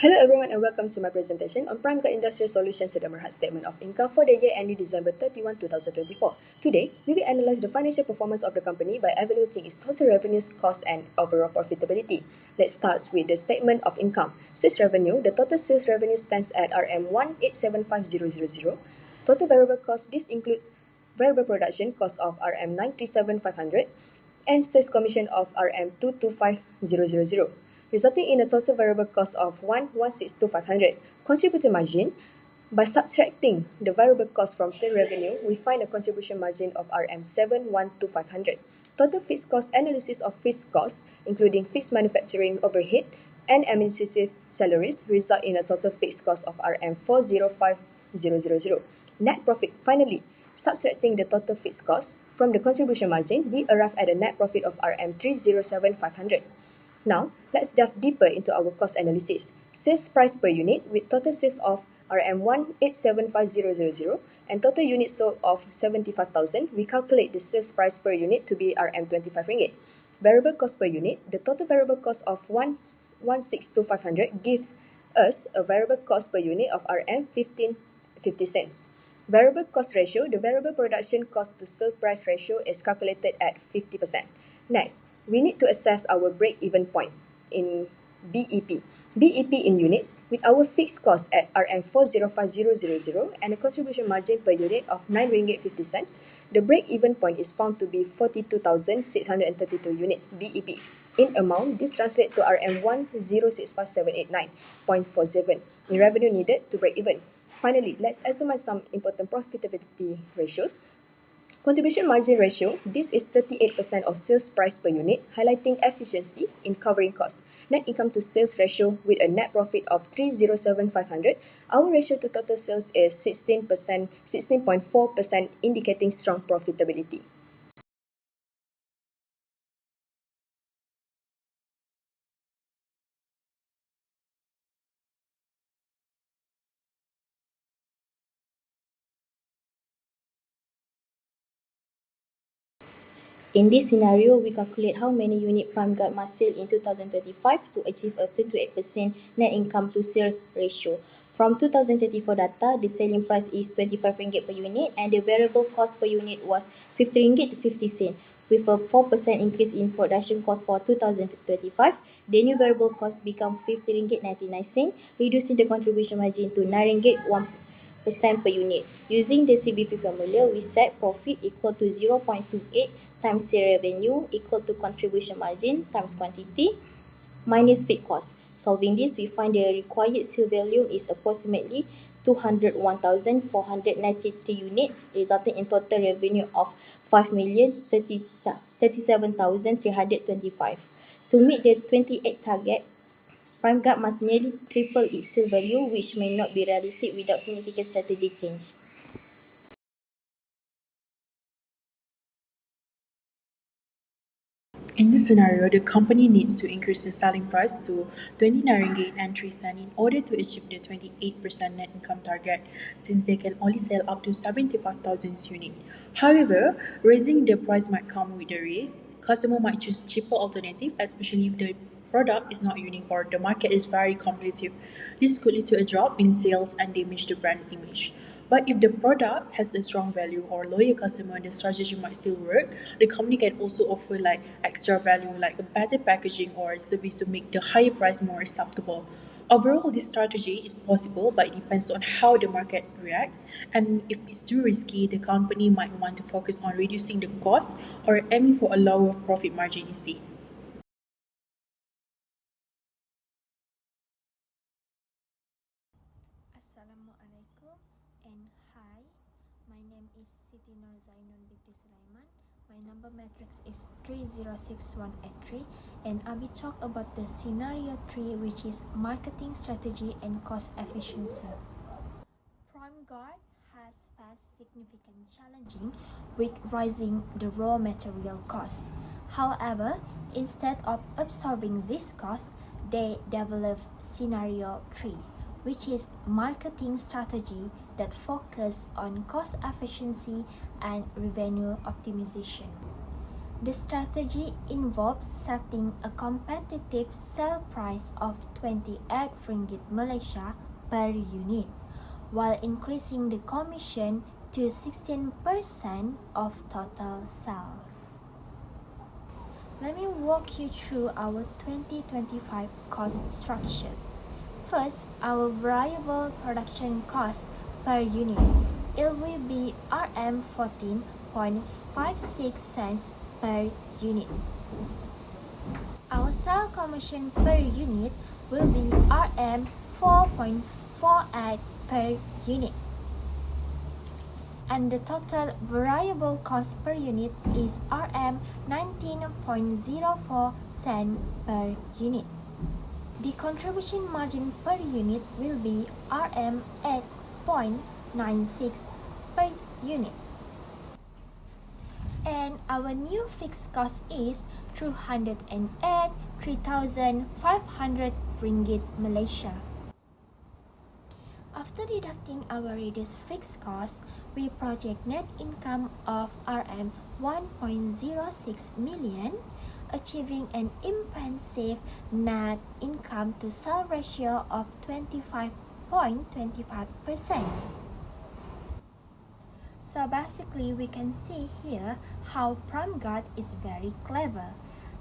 Hello everyone and welcome to my presentation on Prime Guard Industrial Solutions Sedamerhat Statement of Income for the year ending December 31, 2024. Today, we will analyze the financial performance of the company by evaluating its total revenues, costs and overall profitability. Let's start with the statement of income. Sales revenue, the total sales revenue stands at RM1875000. Total variable cost, this includes variable production cost of RM937500 and sales commission of RM225000, resulting in a total variable cost of 1,162,500. Contribution margin, by subtracting the variable cost from sale revenue, we find a contribution margin of RM712,500. Total fixed cost analysis of fixed costs, including fixed manufacturing overhead and administrative salaries, result in a total fixed cost of RM405000. Net profit, finally, subtracting the total fixed cost from the contribution margin, we arrive at a net profit of RM307500. Now, let's delve deeper into our cost analysis. Sales price per unit with total sales of RM1875000 and total units sold of 75,000, we calculate the sales price per unit to be RM25. Variable cost per unit, the total variable cost of 1,162,500 gives us a variable cost per unit of RM15.50. Variable cost ratio, the variable production cost to sale price ratio is calculated at 50%. Next, we need to assess our break-even point in BEP. BEP in units with our fixed cost at RM405000 and a contribution margin per unit of RM9.50, the break-even point is found to be 42,632 units BEP. In amount, this translates to RM1065789.47 in revenue needed to break even. Finally, let's examine some important profitability ratios. Contribution margin ratio, this is 38% of sales price per unit, highlighting efficiency in covering costs. Net income to sales ratio with a net profit of RM307,500. Our ratio to total sales is 16.4%, indicating strong profitability. In this scenario, we calculate how many unit Prime Guard must sell in 2025 to achieve a 28% net income to sale ratio. From 2024 data, the selling price is RM25 per unit and the variable cost per unit was RM50.50. With a 4% increase in production cost for 2025, the new variable cost become RM50.99, reducing the contribution margin to RM9.1% per unit. Using the CBP formula, we set profit equal to 0.28 times sale revenue equal to contribution margin times quantity minus fixed cost. Solving this, we find the required sale value is approximately 201,493 units, resulting in total revenue of 5,037,325. To meet the 28 target, Prime Guard must nearly triple its sale value, which may not be realistic without significant strategy change. In this scenario, the company needs to increase the selling price to RM29.03 in order to achieve the 28% net income target, since they can only sell up to 75,000 units. However, raising the price might come with a risk. Customer might choose cheaper alternative, especially if the product is not unique or the market is very competitive. This could lead to a drop in sales and damage the brand image. But if the product has a strong value or loyal customer, the strategy might still work. The company can also offer like extra value, like a better packaging or service to make the higher price more acceptable. Overall, this strategy is possible, but it depends on how the market reacts. And if it's too risky, the company might want to focus on reducing the cost or aiming for a lower profit margin instead. Assalamualaikum and hi, my name is Siti Nur Zainun binti Sulaiman. My number matrix is 306183 and I will talk about the scenario 3, which is marketing strategy and cost efficiency. Prime Guard has faced significant challenging with rising the raw material costs. However, instead of absorbing this cost, they developed scenario 3, which is marketing strategy that focus on cost efficiency and revenue optimization. The strategy involves setting a competitive sale price of 28 ringgit Malaysia per unit, while increasing the commission to 16% of total sales. Let me walk you through our 2025 cost structure. First, our variable production cost per unit. It will be Rm 14.56 cents per unit. Our sale commission per unit will be Rm 4.48 per unit. And the total variable cost per unit is Rm 19.04 cent per unit. The contribution margin per unit will be Rm 8.96 per unit. And our new fixed cost is 30500 ringgit Malaysia. After deducting our reduced fixed costs, we project net income of Rm 1.06 million, achieving an impressive net income to sale ratio of 25.25%. So basically, we can see here how PrimeGuard is very clever.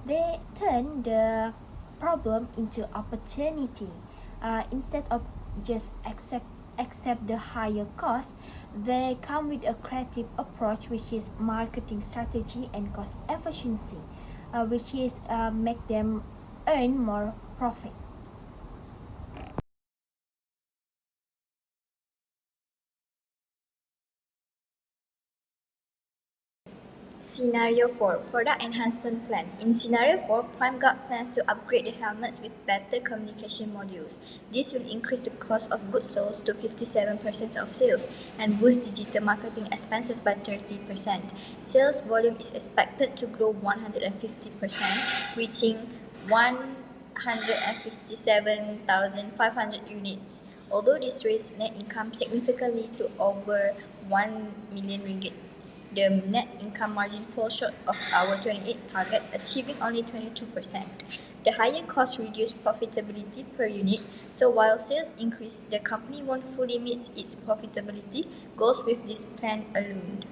They turn the problem into opportunity. Instead of just accept the higher cost, they come with a creative approach, which is marketing strategy and cost efficiency, which is make them earn more profit. Scenario 4 Product Enhancement Plan. In Scenario 4, PrimeGuard plans to upgrade the helmets with better communication modules. This will increase the cost of goods sold to 57% of sales and boost digital marketing expenses by 30%. Sales volume is expected to grow 150%, reaching 157,500 units. Although this raised net income significantly to over 1 million ringgit. The net income margin falls short of our 28 target, achieving only 22%. The higher costs reduce profitability per unit, so while sales increase, the company won't fully meet its profitability goals with this plan alone.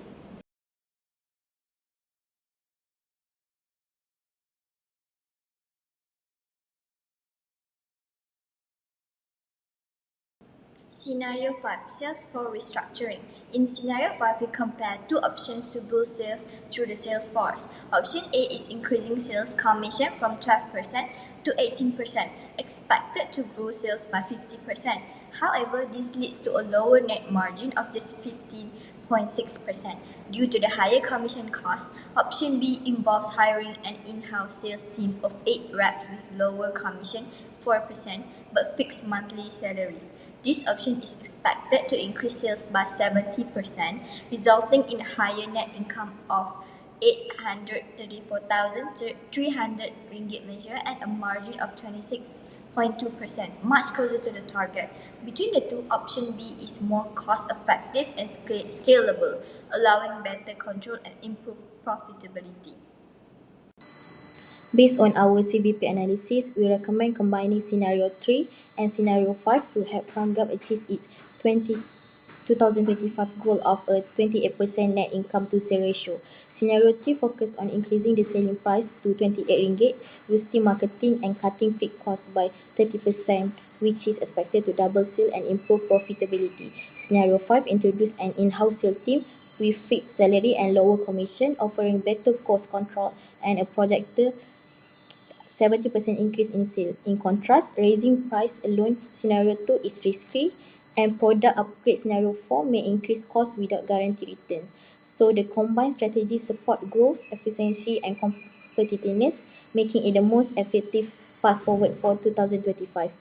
Scenario 5 Sales for Restructuring. In Scenario 5, we compare two options to boost sales through the sales force. Option A is increasing sales commission from 12% to 18%, expected to grow sales by 50%. However, this leads to a lower net margin of just 15.6%. Due to the higher commission cost, Option B involves hiring an in-house sales team of 8 reps with lower commission, 4%, but fixed monthly salaries. This option is expected to increase sales by 70%, resulting in higher net income of 834,300 ringgit Malaysia and a margin of 26.2%, much closer to the target. Between the two, option B is more cost-effective and scalable, allowing better control and improved profitability. Based on our CVP analysis, we recommend combining Scenario 3 and Scenario 5 to help PrimeGuard achieve its 2025 goal of a 28% net income to sale ratio. Scenario 3 focused on increasing the selling price to 28 ringgit, boosting marketing and cutting fixed costs by 30%, which is expected to double sale and improve profitability. Scenario 5 introduced an in-house sales team with fixed salary and lower commission, offering better cost control and a projected 70% increase in sale. In contrast, raising price alone Scenario 2 is risky, and product upgrade Scenario 4 may increase costs without guaranteed return. So the combined strategy support growth, efficiency and competitiveness, making it the most effective path forward for 2025.